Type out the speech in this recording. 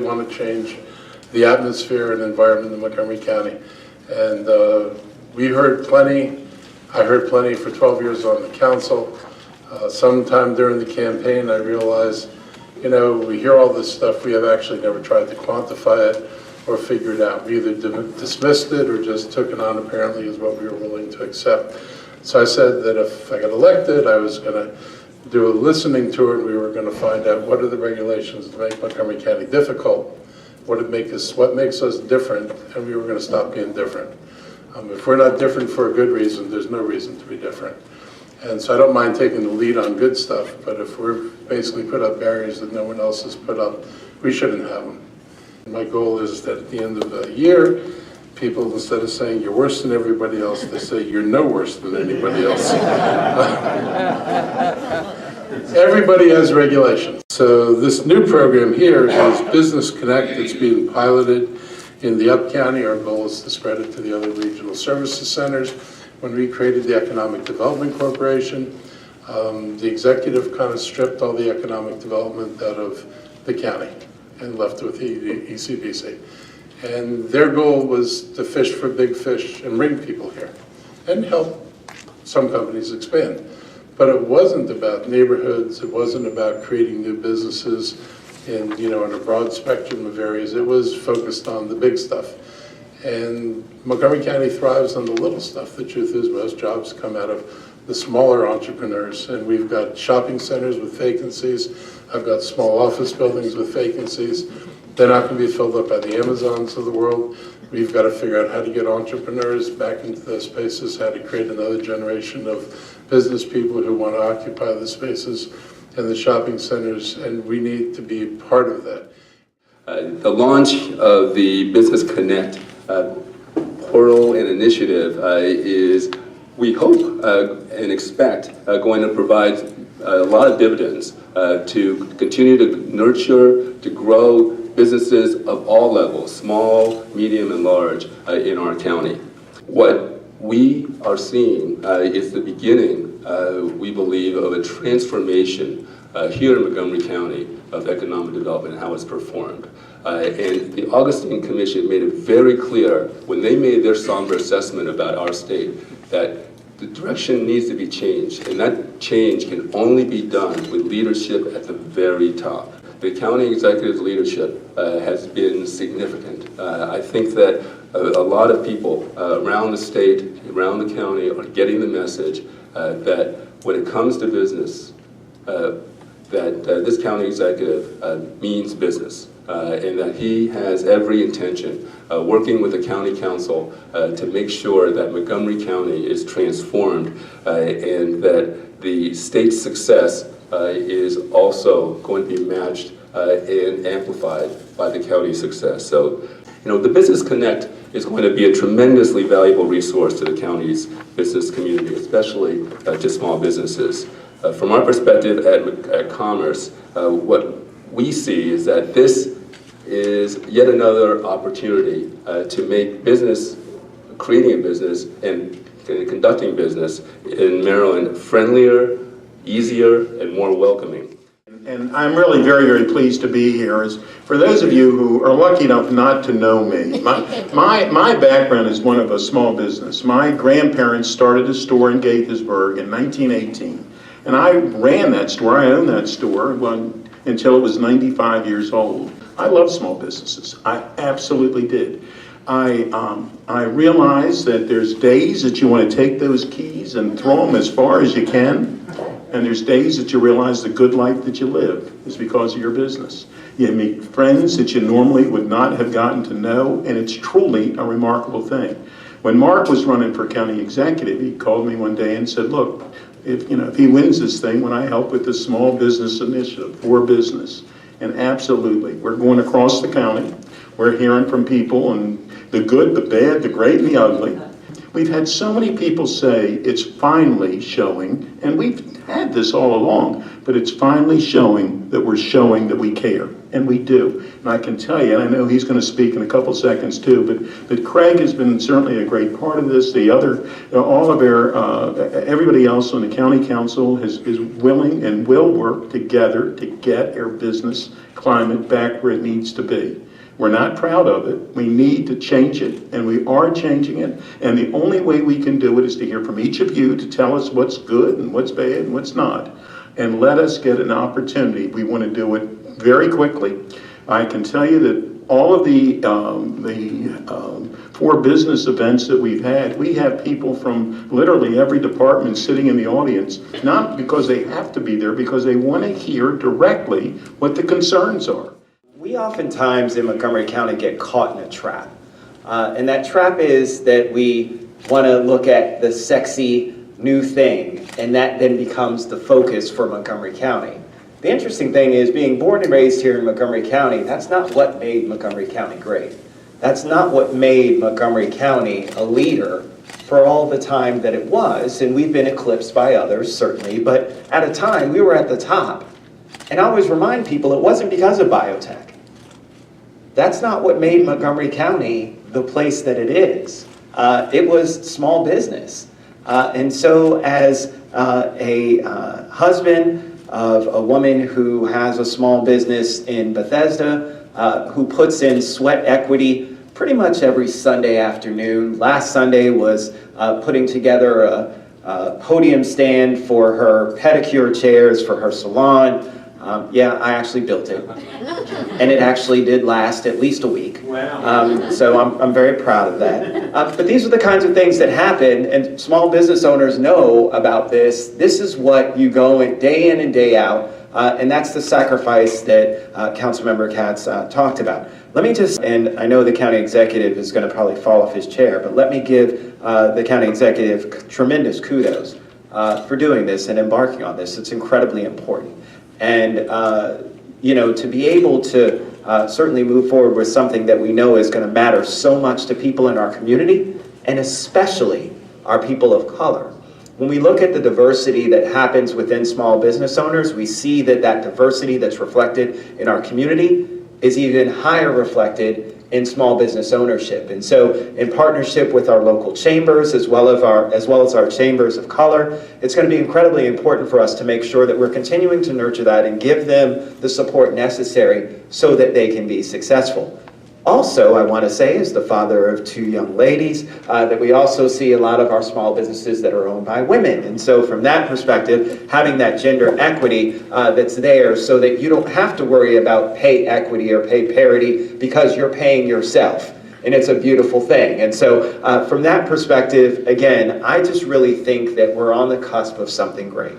want to change the atmosphere and environment in Montgomery County. And we heard plenty. I heard plenty for 12 years on the council. Sometime during the campaign, I realized, you know, we hear all this stuff, we have actually never tried to quantify it or figure it out. We either dismissed it or just took it on apparently as what we were willing to accept. So I said that if I got elected, I was going to do a listening tour, and we were going to find out what are the regulations to make Montgomery County difficult, what makes us different, and we were going to stop being different. If we're not different for a good reason, there's no reason to be different. And so I don't mind taking the lead on good stuff, but if we're basically put up barriers that no one else has put up, we shouldn't have them. My goal is that at the end of the year, people, instead of saying you're worse than everybody else, they say you're no worse than anybody else. Everybody has regulations. So this new program here is Business Connect. It's being piloted in the Upcounty. Our goal is to spread it to the other regional services centers. When we created the Economic Development Corporation, the executive kind of stripped all the economic development out of the county and left with the ECBC. And their goal was to fish for big fish and bring people here and help some companies expand. But it wasn't about neighborhoods, it wasn't about creating new businesses in a broad spectrum of areas. It was focused on the big stuff. And Montgomery County thrives on the little stuff. The truth is most jobs come out of the smaller entrepreneurs, and we've got shopping centers with vacancies. I've got small office buildings with vacancies. They're not going to be filled up by the Amazons of the world. We've got to figure out how to get entrepreneurs back into those spaces, how to create another generation of business people who want to occupy the spaces in the shopping centers, and we need to be part of that. The launch of the Business Connect portal and initiative is, we hope and expect, going to provide a lot of dividends to continue to nurture, to grow businesses of all levels, small, medium, and large in our county. What we are seeing is the beginning, we believe, of a transformation here in Montgomery County of economic development and how it's performed. And the Augustine Commission made it very clear when they made their somber assessment about our state that the direction needs to be changed, and that change can only be done with leadership at the very top. The county executive leadership has been significant. I think that a lot of people around the state, around the county are getting the message that when it comes to business, that this county executive means business. And that he has every intention, working with the county council, to make sure that Montgomery County is transformed and that the state's success is also going to be matched and amplified by the county's success. So, the Business Connect is going to be a tremendously valuable resource to the county's business community, especially to small businesses. From our perspective at Commerce, what we see is that this is yet another opportunity to make business, creating a business and conducting business in Maryland friendlier, easier, and more welcoming. And I'm really very, very pleased to be here. For those of you who are lucky enough not to know me, my background is one of a small business. My grandparents started a store in Gaithersburg in 1918. And I ran that store, I owned that store until it was 95 years old. I love small businesses, I absolutely did. I realized that there's days that you want to take those keys and throw them as far as you can, and there's days that you realize the good life that you live is because of your business. You meet friends that you normally would not have gotten to know, and it's truly a remarkable thing. When Mark was running for county executive, he called me one day and said, look, if he wins this thing, when I help with the small business initiative for business. And absolutely, we're going across the county. We're hearing from people, and the good, the bad, the great, and the ugly. We've had so many people say it's finally showing, and we've had this all along, but it's finally showing that we're showing that we care. and we do. And I can tell you, and I know he's going to speak in a couple seconds too, but Craig has been certainly a great part of this. The other, all of our, everybody else on the county council is willing and will work together to get our business climate back where it needs to be. We're not proud of it. We need to change it, and we are changing it. And the only way we can do it is to hear from each of you to tell us what's good and what's bad and what's not. And let us get an opportunity. We want to do it very quickly. I can tell you that all of the 4 business events that we've had, we have people from literally every department sitting in the audience, not because they have to be there, because they want to hear directly what the concerns are. We oftentimes in Montgomery County get caught in a trap. And that trap is that we want to look at the sexy new thing, and that then becomes the focus for Montgomery County. The interesting thing is, being born and raised here in Montgomery County, that's not what made Montgomery County great. That's not what made Montgomery County a leader for all the time that it was, and we've been eclipsed by others, certainly, but at a time, we were at the top. And I always remind people, it wasn't because of biotech. That's not what made Montgomery County the place that it is. It was small business. And so as a husband of a woman who has a small business in Bethesda, who puts in sweat equity pretty much every Sunday afternoon. Last Sunday was putting together a podium stand for her pedicure chairs for her salon. Yeah, I actually built it, and it actually did last at least a week. Wow. So I'm very proud of that. But these are the kinds of things that happen, and small business owners know about this. This is what you go day in and day out, and that's the sacrifice that Councilmember Katz talked about. Let me just, and I know the county executive is going to probably fall off his chair, but let me give the county executive tremendous kudos for doing this and embarking on this. It's incredibly important. And, you know, to be able to certainly move forward with something that we know is going to matter so much to people in our community, and especially our people of color. When we look at the diversity that happens within small business owners, we see that that diversity that's reflected in our community is even higher reflected in small business ownership. And so in partnership with our local chambers, as well as our chambers of color, it's going to be incredibly important for us to make sure that we're continuing to nurture that and give them the support necessary so that they can be successful. Also, I want to say, as the father of 2 young ladies, that we also see a lot of our small businesses that are owned by women. And so from that perspective, having that gender equity that's there so that you don't have to worry about pay equity or pay parity because you're paying yourself. And it's a beautiful thing. And so from that perspective, again, I just really think that we're on the cusp of something great.